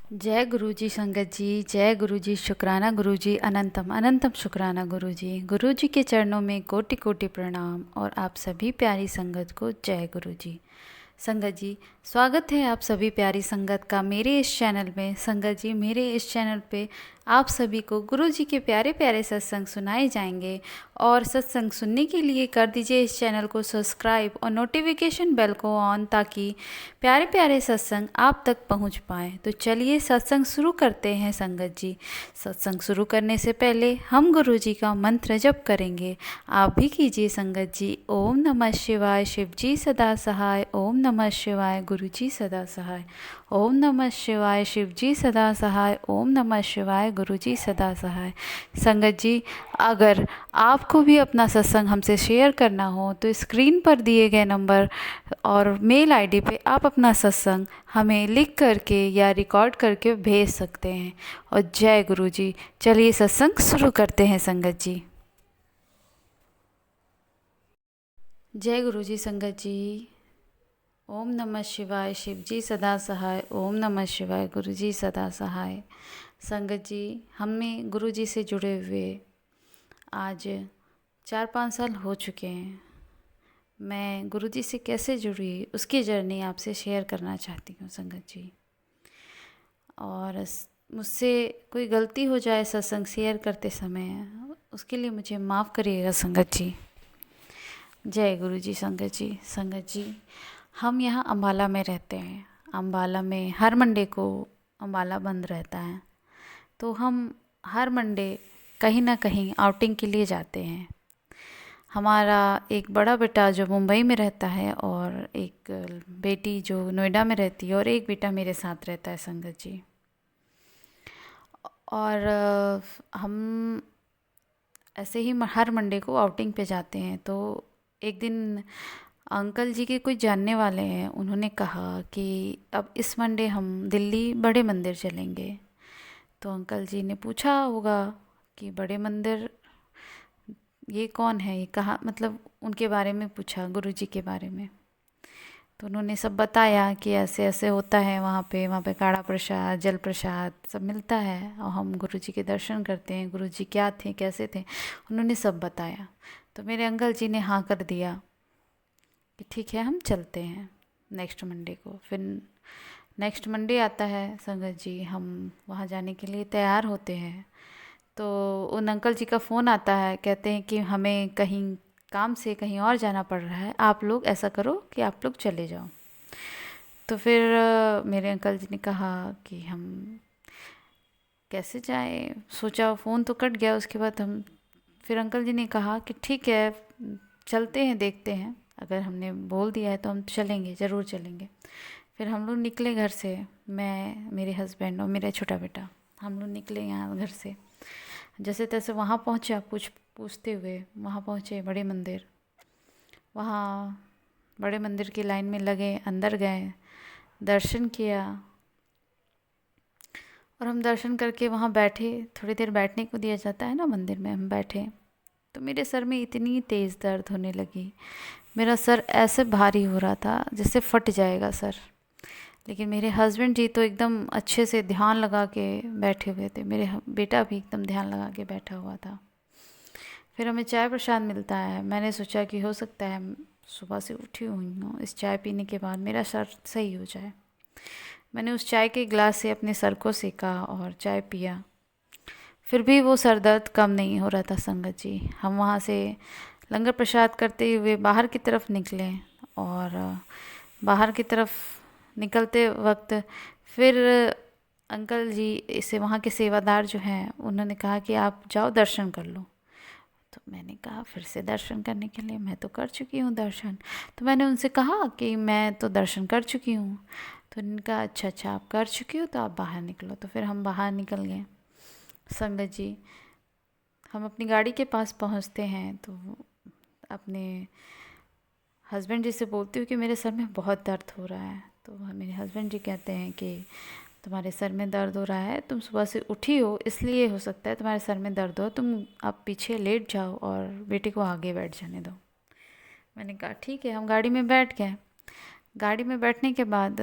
जय गुरु जी संगत जी। जय गुरु जी। शुक्राना गुरु जी। अनंतम अनंतम शुक्राना गुरु जी। गुरु जी के चरणों में कोटि कोटि प्रणाम और आप सभी प्यारी संगत को जय गुरु जी। संगत जी, स्वागत है आप सभी प्यारी संगत का मेरे इस चैनल में। संगत जी, मेरे इस चैनल पे आप सभी को गुरु जी के प्यारे प्यारे सत्संग सुनाए जाएंगे और सत्संग सुनने के लिए कर दीजिए इस चैनल को सब्सक्राइब और नोटिफिकेशन बेल को ऑन, ताकि प्यारे प्यारे सत्संग आप तक पहुंच पाए। तो चलिए सत्संग शुरू करते हैं संगत जी। सत्संग शुरू करने से पहले हम गुरु जी का मंत्र जप करेंगे, आप भी कीजिए संगत जी। ओम नमः शिवाय, शिव जी सदा सहाय। ओम नमः शिवाय, गुरु जी सदा सहाय। ओम नमः शिवाय, शिव जी सदा सहाय। ओम नमः शिवाय, गुरु जी सदा सहाय। संगत जी, अगर आपको भी अपना सत्संग हमसे शेयर करना हो तो स्क्रीन पर दिए गए नंबर और मेल आईडी पे आप अपना सत्संग हमें लिख करके या रिकॉर्ड करके भेज सकते हैं। और जय गुरु जी। चलिए सत्संग शुरू करते हैं संगत जी। जय गुरु जी संगत जी। ओम नमः शिवाय, शिव जी सदा सहाय। ओम नमः शिवाय, गुरु जी सदा सहाय। संगत जी, हमें गुरु जी से जुड़े हुए आज 4-5 साल हो चुके हैं। मैं गुरु जी से कैसे जुड़ी उसकी जर्नी आपसे शेयर करना चाहती हूँ संगत जी। और मुझसे कोई गलती हो जाए सत्संग शेयर करते समय, उसके लिए मुझे माफ़ करिएगा संगत जी। जय गुरु जी संगत जी। संगत जी, हम यहाँ अम्बाला में रहते हैं। अम्बाला में हर मंडे को अम्बाला बंद रहता है, तो हम हर मंडे कहीं ना कहीं आउटिंग के लिए जाते हैं। हमारा एक बड़ा बेटा जो मुंबई में रहता है और एक बेटी जो नोएडा में रहती है और एक बेटा मेरे साथ रहता है संगत जी। और हम ऐसे ही हर मंडे को आउटिंग पे जाते हैं। तो एक दिन अंकल जी के कुछ जानने वाले हैं, उन्होंने कहा कि अब इस मंडे हम दिल्ली बड़े मंदिर चलेंगे। तो अंकल जी ने पूछा होगा कि बड़े मंदिर ये कौन है, ये कहाँ, मतलब उनके बारे में पूछा, गुरु जी के बारे में। तो उन्होंने सब बताया कि ऐसे ऐसे होता है वहाँ पे काढ़ा प्रसाद, जल प्रसाद सब मिलता है और हम गुरु जी के दर्शन करते हैं। गुरु जी क्या थे, कैसे थे, उन्होंने सब बताया। तो मेरे अंकल जी ने हाँ कर दिया कि ठीक है हम चलते हैं नेक्स्ट मंडे को। फिर नेक्स्ट मंडे आता है संगत जी, हम वहाँ जाने के लिए तैयार होते हैं। तो उन अंकल जी का फ़ोन आता है, कहते हैं कि हमें कहीं काम से कहीं और जाना पड़ रहा है, आप लोग ऐसा करो कि आप लोग चले जाओ। तो फिर मेरे अंकल जी ने कहा कि हम कैसे जाएं, सोचा फ़ोन तो कट गया। उसके बाद हम फिर अंकल जी ने कहा कि ठीक है चलते हैं, देखते हैं, अगर हमने बोल दिया है तो हम चलेंगे, ज़रूर चलेंगे। फिर हम लोग निकले घर से, मैं, मेरे हस्बैंड और मेरा छोटा बेटा, हम लोग निकले यहाँ घर से। जैसे तैसे वहाँ पहुँचा, पूछते हुए वहाँ पहुँचे बड़े मंदिर। वहाँ बड़े मंदिर की लाइन में लगे, अंदर गए, दर्शन किया। और हम दर्शन करके वहाँ बैठे, थोड़ी देर बैठने को दिया जाता है ना मंदिर में। हम बैठे तो मेरे सर में इतनी तेज़ दर्द होने लगी, मेरा सर ऐसे भारी हो रहा था जैसे फट जाएगा सर। लेकिन मेरे हस्बैंड जी तो एकदम अच्छे से ध्यान लगा के बैठे हुए थे, मेरे बेटा भी एकदम ध्यान लगा के बैठा हुआ था। फिर हमें चाय प्रसाद मिलता है। मैंने सोचा कि हो सकता है सुबह से उठी हुई हूँ, इस चाय पीने के बाद मेरा सर सही हो जाए। मैंने उस चाय के गिलास से अपने सर को सेका और चाय पिया, फिर भी वो सर दर्द कम नहीं हो रहा था संगत जी। हम वहाँ से लंगर प्रसाद करते हुए बाहर की तरफ निकले और बाहर की तरफ निकलते वक्त फिर अंकल जी इसे वहाँ के सेवादार जो हैं उन्होंने कहा कि आप जाओ दर्शन कर लो। तो मैंने कहा फिर से दर्शन करने के लिए, मैं तो कर चुकी हूँ दर्शन। तो मैंने उनसे कहा कि मैं तो दर्शन कर चुकी हूँ। तो उन्होंने कहा अच्छा अच्छा आप कर चुकी हो तो आप बाहर निकलो। तो फिर हम बाहर निकल गए संगत जी। हम अपनी गाड़ी के पास पहुँचते हैं तो अपने हस्बैंड जी से बोलती हूँ कि मेरे सर में बहुत दर्द हो रहा है। तो मेरे हस्बैंड जी कहते हैं कि तुम्हारे सर में दर्द हो रहा है, तुम सुबह से उठी हो इसलिए हो सकता है तुम्हारे सर में दर्द हो, तुम आप पीछे लेट जाओ और बेटे को आगे बैठ जाने दो। मैंने कहा ठीक है। हम गाड़ी में बैठ गए। गाड़ी में बैठने के बाद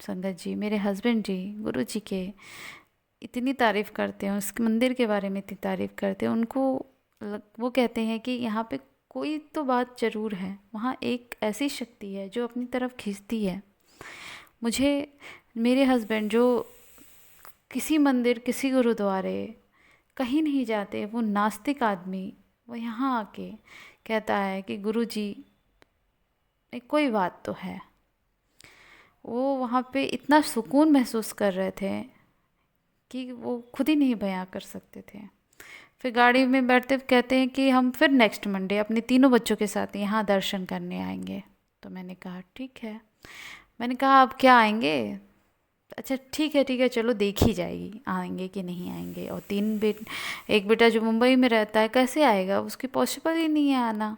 संगत जी, मेरे हस्बैंड जी गुरु जी के इतनी तारीफ़ करते हैं, उस मंदिर के बारे में इतनी तारीफ़ करते हैं। उनको वो कहते हैं कि यहाँ पे कोई तो बात ज़रूर है, वहाँ एक ऐसी शक्ति है जो अपनी तरफ खींचती है मुझे। मेरे हस्बैंड जो किसी मंदिर, किसी गुरुद्वारे कहीं नहीं जाते, वो नास्तिक आदमी, वो यहाँ आके कहता है कि गुरु जी कोई बात तो है। वो वहाँ पे इतना सुकून महसूस कर रहे थे कि वो खुद ही नहीं बयां कर सकते थे। फिर गाड़ी में बैठते कहते हैं कि हम फिर नेक्स्ट मंडे अपने तीनों बच्चों के साथ यहाँ दर्शन करने आएंगे। तो मैंने कहा ठीक है। मैंने कहा आप क्या आएंगे? अच्छा ठीक है चलो देख ही जाएगी आएंगे कि नहीं आएंगे। और एक बेटा जो मुंबई में रहता है कैसे आएगा, उसकी पॉसिबल ही नहीं है आना।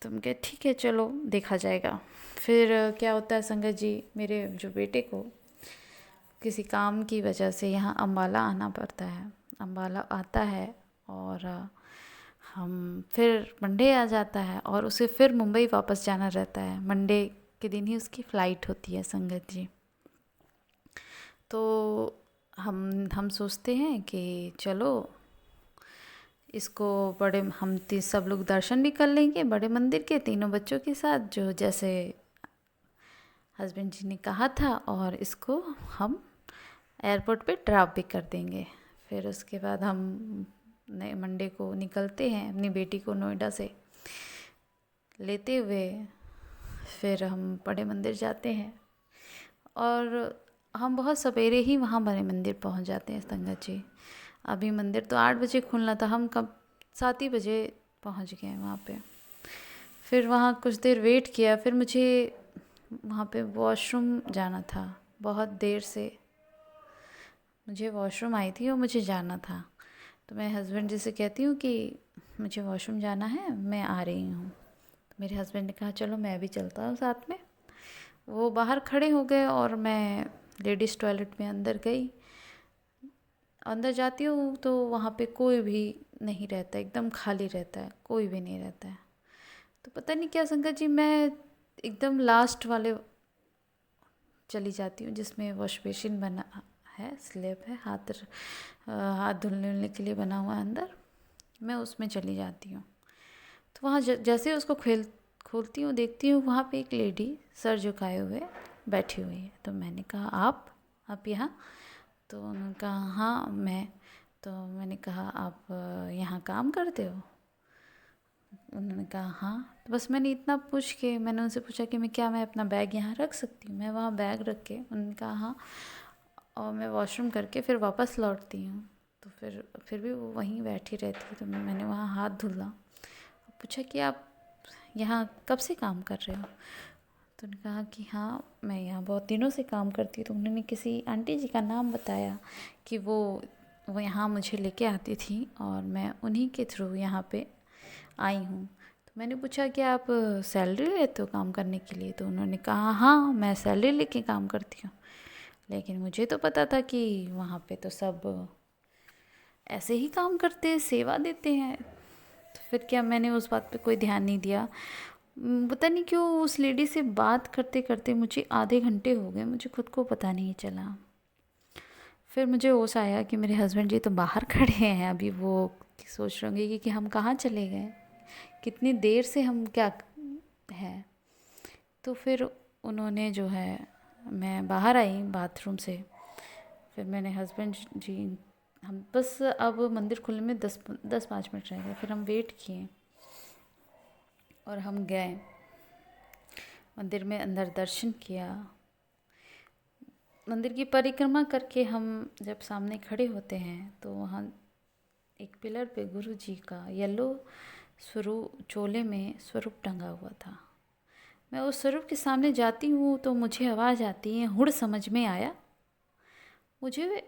तो हम कहे ठीक है चलो देखा जाएगा। फिर क्या होता है संगत जी, मेरे जो बेटे को किसी काम की वजह से यहाँ अम्बाला आना पड़ता है। अम्बाला आता है और हम फिर मंडे आ जाता है और उसे फिर मुंबई वापस जाना रहता है। मंडे के दिन ही उसकी फ़्लाइट होती है संगत जी। तो हम सोचते हैं कि चलो इसको सब लोग दर्शन भी कर लेंगे बड़े मंदिर के, तीनों बच्चों के साथ, जो जैसे हस्बैंड जी ने कहा था, और इसको हम एयरपोर्ट पे ड्रॉप भी कर देंगे। फिर उसके बाद हम नए मंडे को निकलते हैं अपनी बेटी को नोएडा से लेते हुए। फिर हम बड़े मंदिर जाते हैं और हम बहुत सवेरे ही वहाँ बड़े मंदिर पहुँच जाते हैं संगत जी। अभी मंदिर तो 8 बजे खुलना था, हम कब 7 ही बजे पहुँच गए वहाँ पे। फिर वहाँ कुछ देर वेट किया। फिर मुझे वहाँ पे वॉशरूम जाना था, बहुत देर से मुझे वॉशरूम आई थी और मुझे जाना था। तो मैं हस्बैंड जी से कहती हूँ कि मुझे वॉशरूम जाना है, मैं आ रही हूँ। तो मेरे हस्बैंड ने कहा चलो मैं भी चलता हूँ साथ में। वो बाहर खड़े हो गए और मैं लेडीज़ टॉयलेट में अंदर गई। अंदर जाती हूँ तो वहाँ पे कोई भी नहीं रहता, एकदम खाली रहता है, कोई भी नहीं रहता है। तो पता नहीं क्या संगत जी, मैं एकदम लास्ट वाले चली जाती हूँ जिसमें वॉश बेसिन बना है, स्लैब है, हाथ धुलने के लिए बना हुआ है अंदर, मैं उसमें चली जाती हूँ। तो वहाँ जैसे ही उसको खोलती हूँ, देखती हूँ वहाँ पे एक लेडी सर झुकाए हुए बैठी हुई है। तो मैंने कहा आप यहाँ? तो उन्होंने कहा हाँ मैं। तो मैंने कहा आप यहाँ काम करते हो? उन्होंने कहा हाँ। तो बस मैंने इतना पूछ के मैंने उनसे पूछा कि मैं अपना बैग यहाँ रख सकती हूँ? मैं वहाँ बैग रख के, उन्होंने कहा हाँ, और मैं वॉशरूम करके फिर वापस लौटती हूँ। तो फिर भी वो वहीं बैठी रहती। तो मैंने वहाँ हाथ धुला, पूछा कि आप यहाँ कब से काम कर रहे हो? तो उन्होंने कहा कि हाँ मैं यहाँ बहुत दिनों से काम करती हूँ। तो उन्होंने किसी आंटी जी का नाम बताया कि वो यहाँ मुझे लेके आती थी और मैं उन्हीं के थ्रू यहाँ पे आई हूँ। तो मैंने पूछा कि आप सैलरी लेते हो काम करने के लिए? तो उन्होंने कहा हाँ मैं सैलरी लेके काम करती हूँ। लेकिन मुझे तो पता था कि वहाँ पे तो सब ऐसे ही काम करते हैं, सेवा देते हैं। तो फिर क्या, मैंने उस बात पे कोई ध्यान नहीं दिया। पता नहीं क्यों उस लेडी से बात करते करते मुझे आधे घंटे हो गए, मुझे खुद को पता नहीं चला। फिर मुझे होश आया कि मेरे हस्बैंड जी तो बाहर खड़े हैं, अभी वो सोच रहे होंगे कि हम कहाँ चले गए, कितनी देर से हम क्या है। तो फिर उन्होंने जो है, मैं बाहर आई बाथरूम से। फिर मैंने हस्बैंड जी, हम बस अब मंदिर खुलने में 10-5 मिनट रह गए। फिर हम वेट किए और हम गए मंदिर में, अंदर दर्शन किया। मंदिर की परिक्रमा करके हम जब सामने खड़े होते हैं तो वहाँ एक पिलर पे गुरु जी का येलो स्वरूप, चोले में स्वरूप टंगा हुआ था। मैं उस स्वरूप के सामने जाती हूँ तो मुझे आवाज़ आती है, हुड़ समझ में आया मुझे,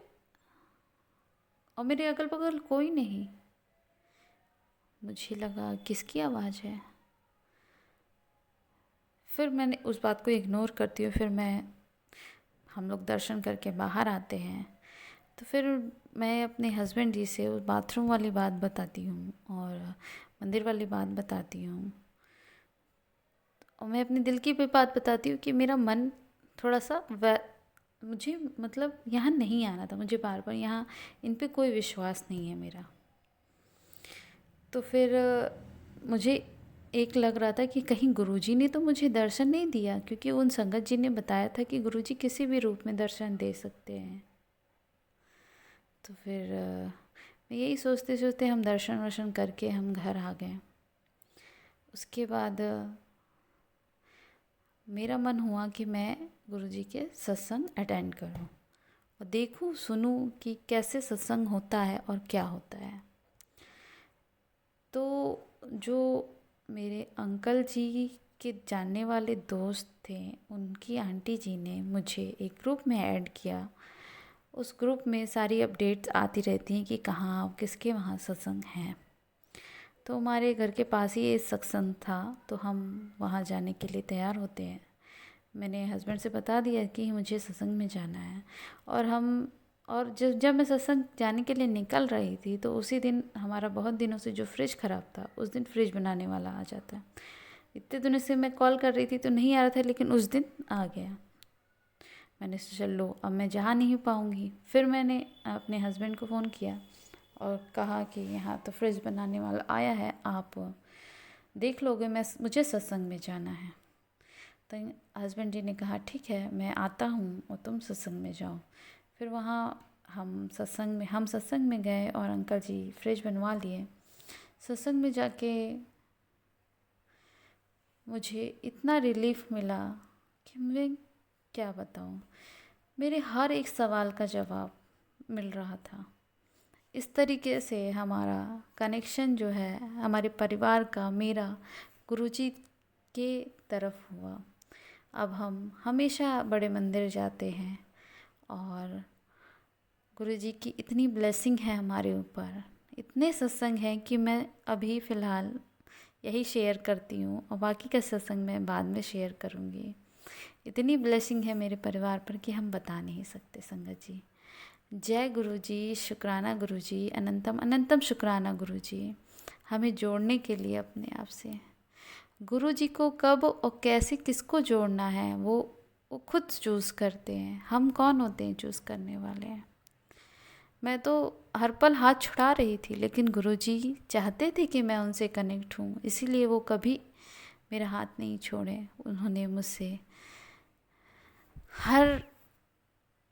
और मेरे अगल बगल कोई नहीं। मुझे लगा किसकी आवाज़ है। फिर मैंने उस बात को इग्नोर करती हूँ। फिर हम लोग दर्शन करके बाहर आते हैं। तो फिर मैं अपने हस्बैंड जी से उस बाथरूम वाली बात बताती हूँ और मंदिर वाली बात बताती हूँ, और मैं अपने दिल की भी बात बताती हूँ कि मेरा मन थोड़ा सा व मुझे मतलब यहाँ नहीं आना था, मुझे बार बार यहाँ इन पे कोई विश्वास नहीं है मेरा। तो फिर मुझे एक लग रहा था कि कहीं गुरुजी ने तो मुझे दर्शन नहीं दिया, क्योंकि उन संगत जी ने बताया था कि गुरुजी किसी भी रूप में दर्शन दे सकते हैं। तो फिर मैं यही सोचते सोचते हम दर्शन वर्शन करके हम घर आ गए। उसके बाद मेरा मन हुआ कि मैं गुरुजी के सत्संग अटेंड करूं और देखूं सुनूं कि कैसे सत्संग होता है और क्या होता है। तो जो मेरे अंकल जी के जानने वाले दोस्त थे, उनकी आंटी जी ने मुझे एक ग्रुप में ऐड किया। उस ग्रुप में सारी अपडेट्स आती रहती हैं कि कहाँ किसके वहाँ सत्संग हैं। तो हमारे घर के पास ही ये सत्संग था, तो हम वहाँ जाने के लिए तैयार होते हैं। मैंने हस्बैंड से बता दिया कि मुझे सत्संग में जाना है। और जब मैं सत्संग जाने के लिए निकल रही थी, तो उसी दिन हमारा बहुत दिनों से जो फ्रिज ख़राब था, उस दिन फ्रिज बनाने वाला आ जाता है। इतने दिनों से मैं कॉल कर रही थी तो नहीं आ रहा था, लेकिन उस दिन आ गया। मैंने सोचा लो अब मैं जा नहीं पाऊँगी। फिर मैंने अपने हस्बैंड को फ़ोन किया और कहा कि यहाँ तो फ्रिज बनाने वाला आया है, आप देख लोगे, मुझे सत्संग में जाना है। तो हस्बैंड जी ने कहा ठीक है मैं आता हूँ और तुम सत्संग में जाओ। फिर वहाँ हम सत्संग में गए और अंकल जी फ्रिज बनवा लिए। सत्संग में जाके मुझे इतना रिलीफ मिला कि मैं क्या बताऊँ। मेरे हर एक सवाल का जवाब मिल रहा था। इस तरीके से हमारा कनेक्शन जो है हमारे परिवार का, मेरा गुरुजी के तरफ हुआ। अब हम हमेशा बड़े मंदिर जाते हैं और गुरुजी की इतनी ब्लेसिंग है हमारे ऊपर, इतने सत्संग हैं कि मैं अभी फ़िलहाल यही शेयर करती हूँ और बाकी का सत्संग मैं बाद में शेयर करूँगी। इतनी ब्लेसिंग है मेरे परिवार पर कि हम बता नहीं सकते संगत जी। जय गुरुजी, शुक्राना गुरुजी, अनंतम अनंतम शुक्राना गुरुजी, हमें जोड़ने के लिए अपने आप से। गुरुजी को कब और कैसे किसको जोड़ना है वो खुद चूज़ करते हैं। हम कौन होते हैं चूज़ करने वाले हैं। मैं तो हर पल हाथ छुड़ा रही थी, लेकिन गुरुजी चाहते थे कि मैं उनसे कनेक्ट हूँ, इसीलिए वो कभी मेरा हाथ नहीं छोड़े। उन्होंने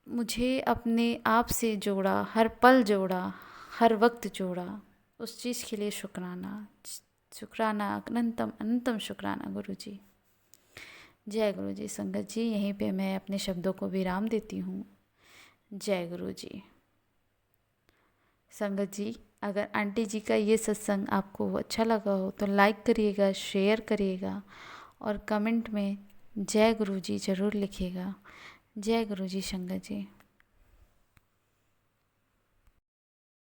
मुझे अपने आप से जोड़ा, हर पल जोड़ा, हर वक्त जोड़ा। उस चीज़ के लिए शुक्राना, शुक्राना, अनंतम अनंतम शुक्राना गुरुजी। जय गुरुजी। संगत जी यहीं पे मैं अपने शब्दों को विराम देती हूँ। जय गुरुजी। संगत जी अगर आंटी जी का ये सत्संग आपको अच्छा लगा हो तो लाइक करिएगा, शेयर करिएगा और कमेंट में जय गुरुजी ज़रूर लिखिएगा। जय गुरुजी संगत जी।